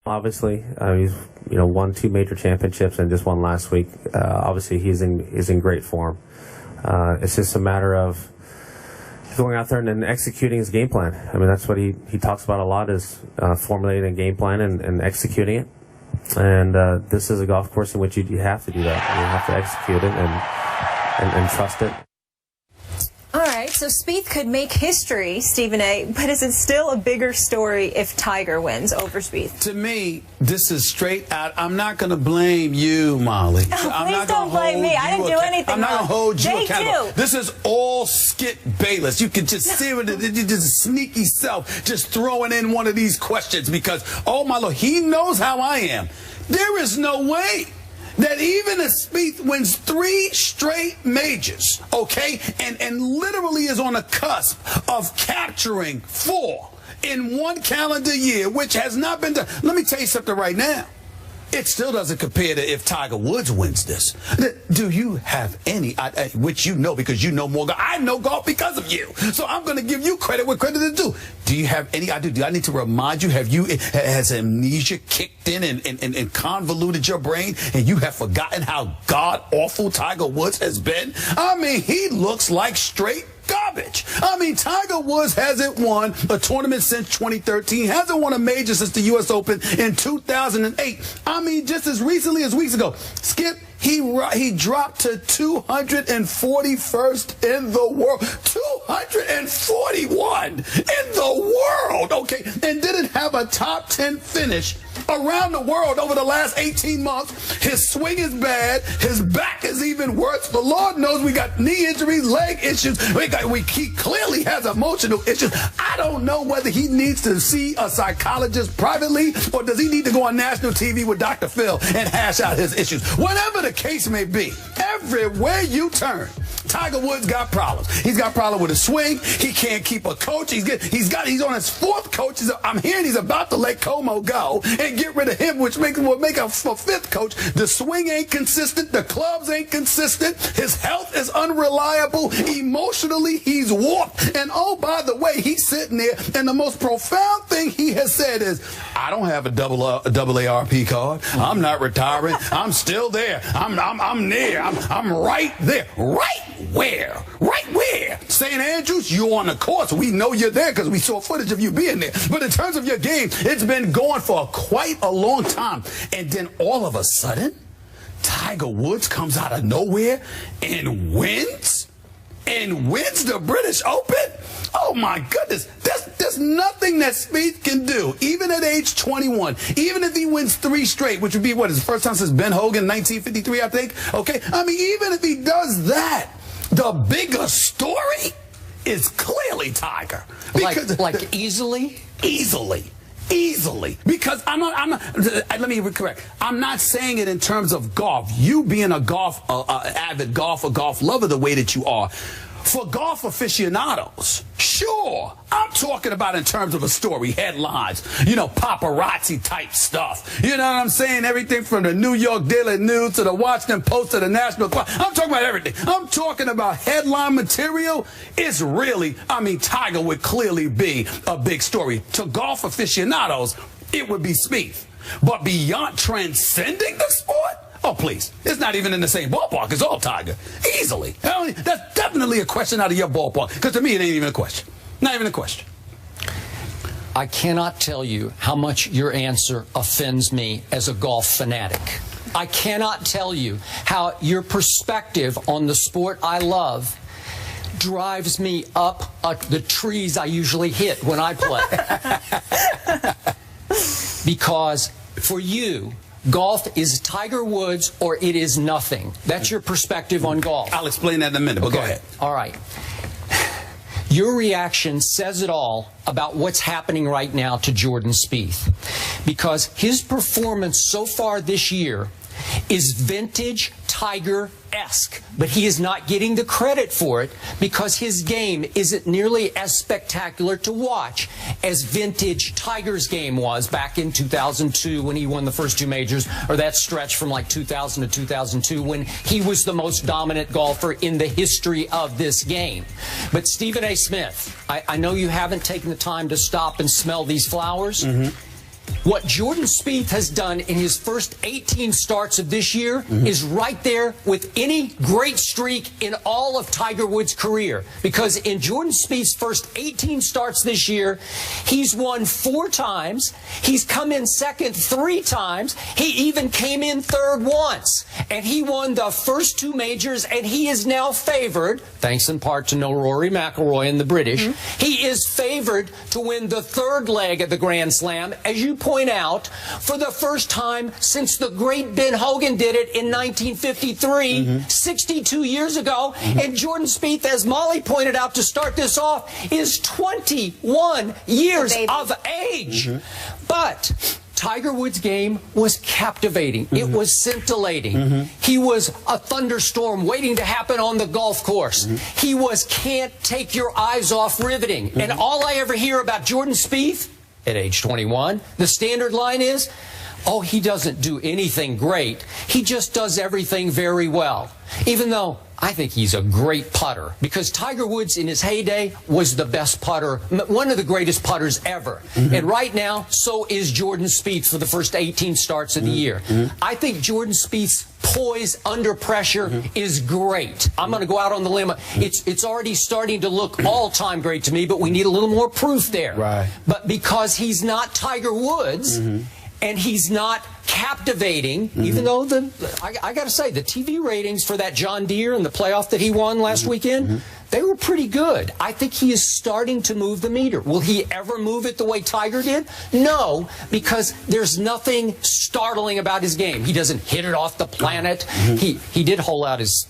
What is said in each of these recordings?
Obviously, he's won 2 major championships and just won last week. Obviously, he's in great form. It's just a matter of going out there and then executing his game plan. I mean, that's what he talks about a lot, is formulating a game plan and executing it. And this is a golf course in which you have to do that. You have to execute it and trust it. All right, so Spieth could make history, Stephen A., but is it still a bigger story if Tiger wins over Spieth? To me, this is straight out. I'm not going to blame you, Molly. Oh, please don't blame me. I didn't do anything I'm not going to hold you accountable. Too. This is all Skip Bayless. You can just see it, just sneaky self just throwing in one of these questions because, oh, my Lord, he knows how I am. There is no way that even if Spieth wins 3 straight majors, okay, and literally is on the cusp of capturing 4 in 1 calendar year, which has not been done. Let me tell you something right now. It still doesn't compare to if Tiger Woods wins this. Do you have any, which you know because you know more golf. I know golf because of you. So I'm going to give you credit where credit is due. Do you have any idea? Do I need to remind you? Has amnesia kicked in and convoluted your brain and you have forgotten how god-awful Tiger Woods has been? I mean, he looks like straight garbage. I mean, Tiger Woods hasn't won a tournament since 2013, hasn't won a major since the U.S. Open in 2008. I mean, just as recently as weeks ago, Skip, he dropped to 241st in the world. 241 in the world, okay, and didn't have a top 10 finish around the world over the last 18 months. His swing is bad. His back is even worse. The Lord knows we got knee injuries, leg issues. He clearly has emotional issues. I don't know whether he needs to see a psychologist privately or does he need to go on national TV with Dr. Phil and hash out his issues. Whatever the case may be, everywhere you turn, Tiger Woods got problems. He's got problems with his swing. He can't keep a coach. He's on his 4th coach. I'm hearing he's about to let Como go and get rid of him, which will make a 5th coach. The swing ain't consistent. The clubs ain't consistent. His health is unreliable. Emotionally, he's warped. And oh, by the way, he's sitting there, and the most profound thing he has said is, I don't have a double ARP card. I'm not retiring. I'm still there. I'm near. I'm right there. Right where? Right where? St. Andrews, you're on the course. We know you're there because we saw footage of you being there. But in terms of your game, it's been going for quite a long time. And then all of a sudden, Tiger Woods comes out of nowhere and wins? And wins the British Open? Oh, my goodness. There's nothing that Spieth can do, even at age 21, even if he wins 3 straight, which would be, what, his first time since Ben Hogan in 1953, I think? Okay? I mean, even if he does that, the bigger story is clearly Tiger. Because like easily? Easily. Because I'm not, let me correct. I'm not saying it in terms of golf. You being a avid golfer, golf lover the way that you are. For golf aficionados, sure. I'm talking about in terms of a story, headlines, paparazzi type stuff. You know what I'm saying? Everything from the New York Daily News to the Washington Post to the National Enquirer. I'm talking about everything. I'm talking about headline material. It's really, Tiger would clearly be a big story. To golf aficionados, it would be Spieth. But beyond transcending the sport, oh, please. It's not even in the same ballpark as all Tiger. Easily. That's definitely a question out of your ballpark. Because to me, it ain't even a question. Not even a question. I cannot tell you how much your answer offends me as a golf fanatic. I cannot tell you how your perspective on the sport I love drives me up the trees I usually hit when I play. Because for you, golf is Tiger Woods or it is nothing. That's your perspective on golf. I'll explain that in a minute, but go ahead. All right. Your reaction says it all about what's happening right now to Jordan Spieth. Because his performance so far this year is vintage Tiger-esque, but he is not getting the credit for it because his game isn't nearly as spectacular to watch as vintage Tiger's game was back in 2002 when he won the first 2 majors, or that stretch from like 2000 to 2002 when he was the most dominant golfer in the history of this game. But Stephen A. Smith, I know you haven't taken the time to stop and smell these flowers. What Jordan Spieth has done in his first 18 starts of this year is right there with any great streak in all of Tiger Woods' career. Because in Jordan Spieth's first 18 starts this year, he's won 4 times. He's come in second 3 times. He even came in third once. And he won the first 2 majors, and he is now favored, thanks in part to no Rory McIlroy and the British, he is favored to win the 3rd leg of the Grand Slam, as you point out, for the first time since the great Ben Hogan did it in 1953, 62 years ago. And Jordan Spieth, as Molly pointed out to start this off, is 21 years of age. But Tiger Woods' game was captivating. It was scintillating. He was a thunderstorm waiting to happen on the golf course. He was can't take your eyes off riveting. And all I ever hear about Jordan Spieth at age 21, the standard line is, oh, he doesn't do anything great. He just does everything very well. Even though I think he's a great putter, because Tiger Woods in his heyday was the best putter, one of the greatest putters ever. And right now, so is Jordan Spieth for the first 18 starts of the year. I think Jordan Spieth's poise under pressure is great. I'm going to go out on the limb. It's already starting to look all-time great to me, but we need a little more proof there. Right. But because he's not Tiger Woods, and he's not captivating, even though I got to say, the TV ratings for that John Deere and the playoff that he won last weekend, they were pretty good. I think he is starting to move the meter. Will he ever move it the way Tiger did? No, because there's nothing startling about his game. He doesn't hit it off the planet. He did hole out his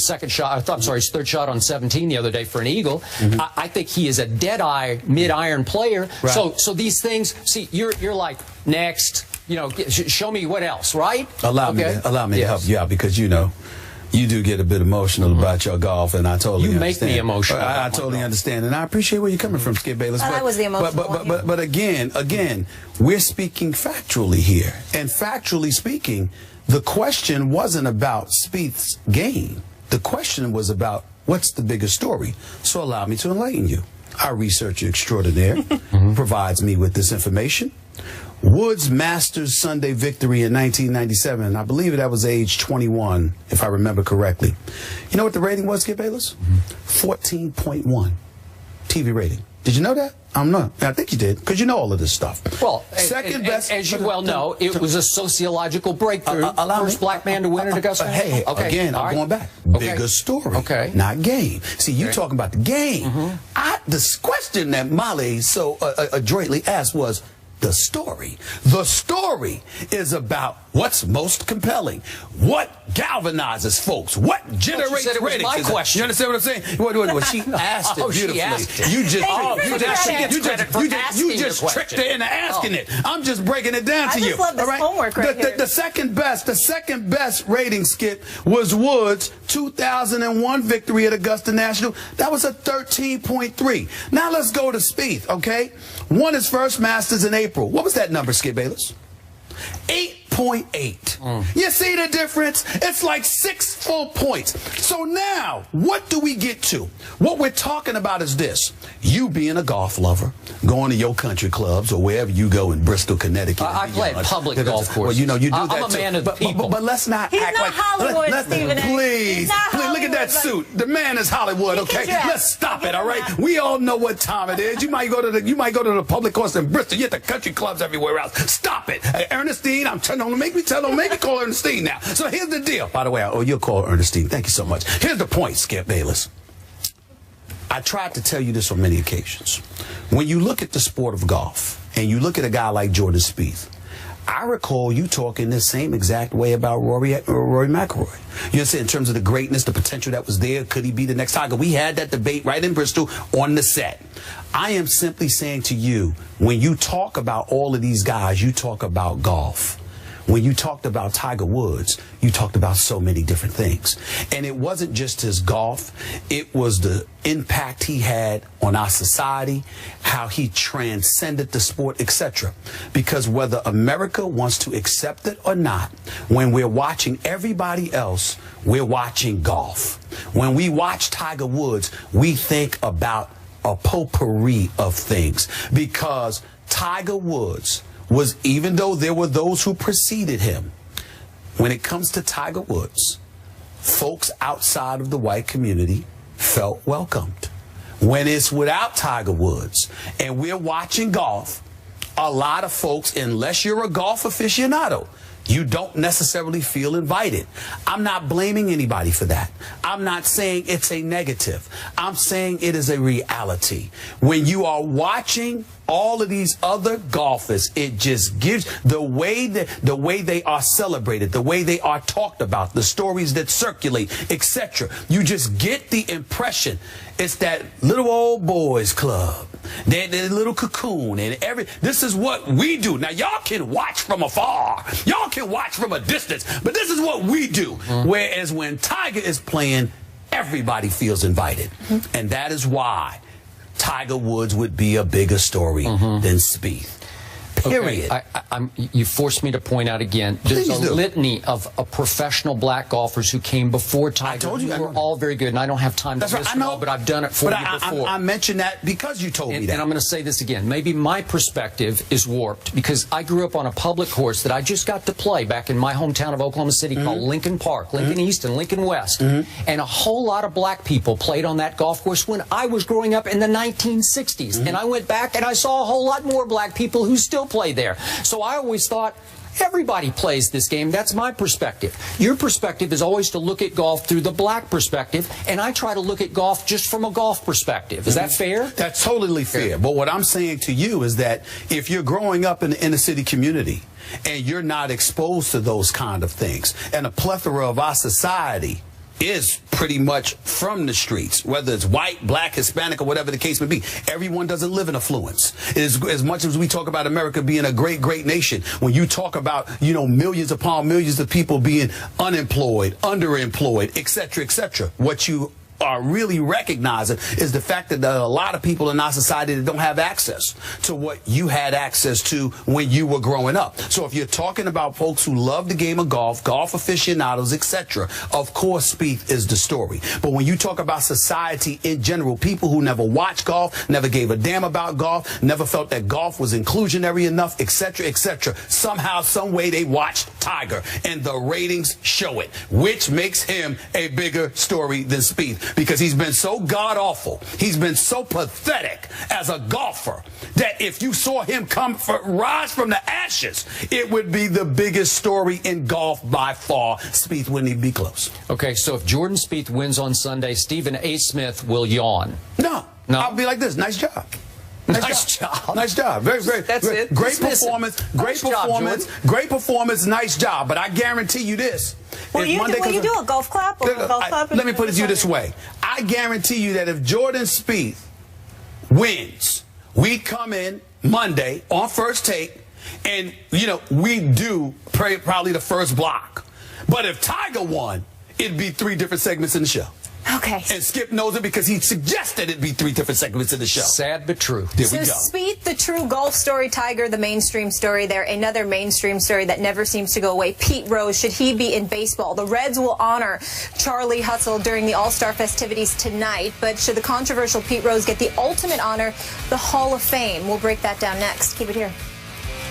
second shot. I'm sorry, his 3rd shot on 17 the other day for an eagle. I think he is a dead-eye mid-iron player. Right. So these things. See, you're like, next. You know, show me what else, right? Allow me to help you out, because you know, you do get a bit emotional about your golf, and I totally understand. You make me emotional. I totally understand, and I appreciate where you're coming from, Skip Bayless. That was the emotional one. But again, we're speaking factually here, and factually speaking, the question wasn't about Spieth's game. The question was about what's the bigger story. So allow me to enlighten you. Our researcher extraordinaire provides me with this information. Woods' Masters Sunday victory in 1997, I believe that was age 21, if I remember correctly. You know what the rating was, Skip Bayless? 14.1 TV rating. Did you know that? I don't know. I think you did, because you know all of this stuff. Well, second best, as you well know, it was a sociological breakthrough. First black man to win at Augusta. Hey, again, I'm going back. Bigger story, not game. See, you talking about the game. The question that Molly so adroitly asked was, the story. The story is about what's most compelling, what galvanizes folks, what generates ratings. My question. You understand what I'm saying? What she asked it beautifully. She asked it. You just tricked her into asking it. I'm just breaking it down to you. I just love this homework right here. The second best rating, Skip, was Woods' 2001 victory at Augusta National. That was a 13.3. Now let's go to Spieth, okay? Won his first Masters in April. What was that number, Skip Bayless? 8.8. You see the difference? It's like 6 full points. So now, what do we get to? What we're talking about is this. You being a golf lover, going to your country clubs or wherever you go in Bristol, Connecticut. I play at public golf courses. Well, you know, you do that I'm a man of the people. But let's not act like... Hollywood, Stephen A. Please, look at that suit. The man is Hollywood, okay? Let's stop it, all right? We all know what time it is. You might go to the public course in Bristol. You at the country clubs everywhere else. Stop it. Ernestine, don't make me call Ernestine now. So here's the deal. By the way, you'll call Ernestine. Thank you so much. Here's the point, Skip Bayless. I tried to tell you this on many occasions. When you look at the sport of golf and you look at a guy like Jordan Spieth, I recall you talking the same exact way about Rory McIlroy. You know, in terms of the greatness, the potential that was there. Could he be the next Tiger? We had that debate right in Bristol on the set. I am simply saying to you, when you talk about all of these guys, you talk about golf. When you talked about Tiger Woods, you talked about so many different things. And it wasn't just his golf. It was the impact he had on our society, how he transcended the sport, etc. Because whether America wants to accept it or not, when we're watching everybody else, we're watching golf. When we watch Tiger Woods, we think about a potpourri of things. Because Tiger Woods was, even though there were those who preceded him, when it comes to Tiger Woods, folks outside of the white community felt welcomed. When it's without Tiger Woods and we're watching golf, a lot of folks, unless you're a golf aficionado, you don't necessarily feel invited. I'm not blaming anybody for that. I'm not saying it's a negative. I'm saying it is a reality. When you are watching all of these other golfers, it just gives the way they are celebrated, the way they are talked about, the stories that circulate, etc. You just get the impression it's that little old boys club, that little cocoon, and this is what we do. Now y'all can watch from afar, y'all can watch from a distance, but this is what we do. Whereas when Tiger is playing, everybody feels invited, and that is why Tiger Woods would be a bigger story than Spieth. Period. Okay. You forced me to point out again, there's a litany of professional black golfers who came before Tiger. I told you. Who were all very good, and I don't have time to list them all, but I've done it for you before. I mentioned that because you told me that. And I'm going to say this again. Maybe my perspective is warped because I grew up on a public course that I just got to play back in my hometown of Oklahoma City called Lincoln Park, Lincoln East and Lincoln West. And a whole lot of black people played on that golf course when I was growing up in the 1960s. And I went back and I saw a whole lot more black people who still play there. So I always thought everybody plays this game. That's my perspective. Your perspective is always to look at golf through the black perspective, and I try to look at golf just from a golf perspective. Is that fair? That's totally fair. But what I'm saying to you is that if you're growing up in the inner city community and you're not exposed to those kind of things, and a plethora of our society is pretty much from the streets, whether it's white, black, Hispanic, or whatever the case may be. Everyone doesn't live in affluence. As much as we talk about America being a great, great nation, when you talk about, millions upon millions of people being unemployed, underemployed, etc., what you are really recognizing is the fact that there are a lot of people in our society that don't have access to what you had access to when you were growing up. So if you're talking about folks who love the game of golf, golf aficionados, etc., of course Spieth is the story. But when you talk about society in general, people who never watched golf, never gave a damn about golf, never felt that golf was inclusionary enough, etc., somehow, some way they watched Tiger, and the ratings show it, which makes him a bigger story than Spieth. Because he's been so god-awful, he's been so pathetic as a golfer, that if you saw him rise from the ashes, it would be the biggest story in golf by far. Spieth wouldn't even be close. Okay, so if Jordan Spieth wins on Sunday, Stephen A. Smith will yawn. No. I'll be like this. Nice job. Nice job. Nice job. Very, very. That's great, it. Great performance. Great performance. Great performance. Nice job. But I guarantee you this. Will you do a golf clap or a golf clap? Let me put it to you this way. I guarantee you that if Jordan Spieth wins, we come in Monday on First Take, and we do probably the first block. But if Tiger won, it'd be 3 different segments in the show. Okay. And Skip knows it because he suggested it'd be 3 different segments in the show. Sad but true. There we go. Spieth, the true golf story, Tiger, the mainstream story there. Another mainstream story that never seems to go away. Pete Rose, should he be in baseball? The Reds will honor Charlie Hustle during the All-Star festivities tonight, but should the controversial Pete Rose get the ultimate honor, the Hall of Fame? We'll break that down next. Keep it here.